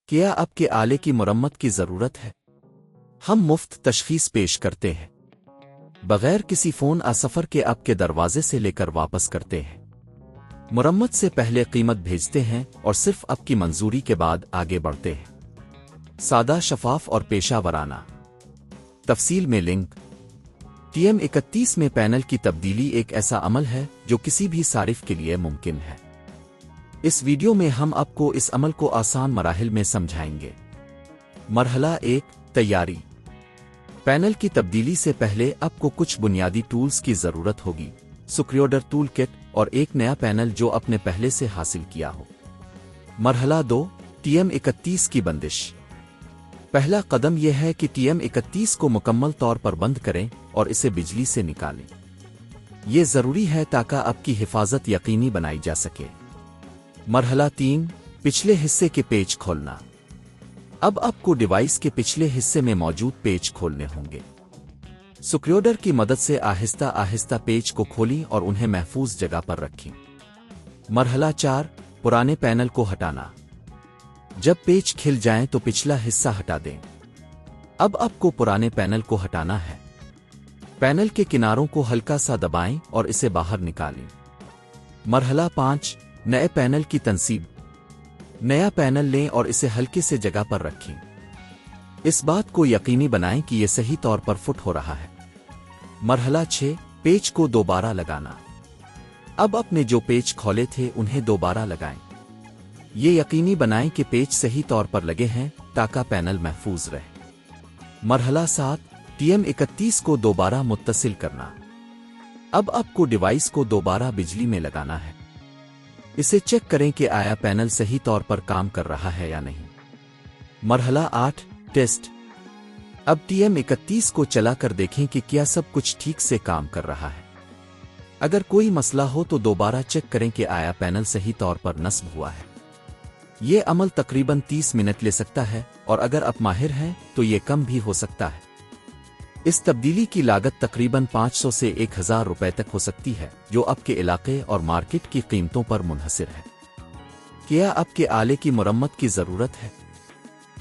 کیا آپ کے آلے کی مرمت کی ضرورت ہے؟ ہم مفت تشخیص پیش کرتے ہیں، بغیر کسی فون سفر کے آپ کے دروازے سے لے کر واپس کرتے ہیں۔ مرمت سے پہلے قیمت بھیجتے ہیں اور صرف آپ کی منظوری کے بعد آگے بڑھتے ہیں۔ سادہ، شفاف اور پیشہ ورانہ۔ تفصیل میں لنک۔ TM31 میں پینل کی تبدیلی ایک ایسا عمل ہے جو کسی بھی صارف کے لیے ممکن ہے۔ اس ویڈیو میں ہم آپ کو اس عمل کو آسان مراحل میں سمجھائیں گے۔ مرحلہ 1، تیاری۔ پینل کی تبدیلی سے پہلے آپ کو کچھ بنیادی ٹولز کی ضرورت ہوگی: سکریوڈر ٹول کٹ اور ایک نیا پینل جو آپ نے پہلے سے حاصل کیا ہو۔ مرحلہ 2، TM31 کی بندش۔ پہلا قدم یہ ہے کہ TM31 کو مکمل طور پر بند کریں اور اسے بجلی سے نکالیں۔ یہ ضروری ہے تاکہ آپ کی حفاظت یقینی بنائی جا سکے۔ مرحلہ 3، پچھلے حصے کے پیچ کھولنا۔ اب آپ کو ڈیوائس کے پچھلے حصے میں موجود پیچ کھولنے ہوں گے۔ سکریوڈر کی مدد سے آہستہ آہستہ پیچ کو کھولیں اور انہیں محفوظ جگہ پر رکھیں۔ مرحلہ 4، پرانے پینل کو ہٹانا۔ جب پیچ کھل جائیں تو پچھلا حصہ ہٹا دیں۔ اب آپ کو پرانے پینل کو ہٹانا ہے۔ پینل کے کناروں کو ہلکا سا دبائیں اور اسے باہر نکالیں۔ مرحلہ 5، نئے پینل کی تنصیب۔ نیا پینل لیں اور اسے ہلکے سے جگہ پر رکھیں۔ اس بات کو یقینی بنائیں کہ یہ صحیح طور پر فٹ ہو رہا ہے۔ مرحلہ 6، پیچ کو دوبارہ لگانا۔ اب اپنے جو پیچ کھولے تھے انہیں دوبارہ لگائیں۔ یہ یقینی بنائیں کہ پیچ صحیح طور پر لگے ہیں تاکہ پینل محفوظ رہے۔ مرحلہ 7، TM31 کو دوبارہ متصل کرنا۔ اب آپ کو ڈیوائس کو دوبارہ بجلی میں لگانا ہے۔ اسے چیک کریں کہ آیا پینل صحیح طور پر کام کر رہا ہے یا نہیں۔ مرحلہ 8، ٹیسٹ۔ اب TM31 کو چلا کر دیکھیں کہ کیا سب کچھ ٹھیک سے کام کر رہا ہے۔ اگر کوئی مسئلہ ہو تو دوبارہ چیک کریں کہ آیا پینل صحیح طور پر نصب ہوا ہے۔ یہ عمل تقریباً 30 منٹ لے سکتا ہے اور اگر آپ ماہر ہیں تو یہ کم بھی ہو سکتا ہے۔ اس تبدیلی کی لاگت تقریباً 500 سے 1000 روپے تک ہو سکتی ہے، جو آپ کے علاقے اور مارکیٹ کی قیمتوں پر منحصر ہے۔ کیا آپ کے آلے کی مرمت کی ضرورت ہے؟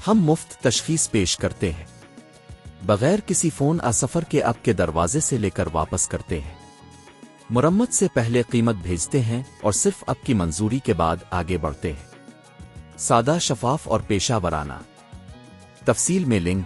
ہم مفت تشخیص پیش کرتے ہیں، بغیر کسی فون سفر کے آپ کے دروازے سے لے کر واپس کرتے ہیں۔ مرمت سے پہلے قیمت بھیجتے ہیں اور صرف آپ کی منظوری کے بعد آگے بڑھتے ہیں۔ سادہ، شفاف اور پیشہ ورانہ۔ تفصیل میں لنک۔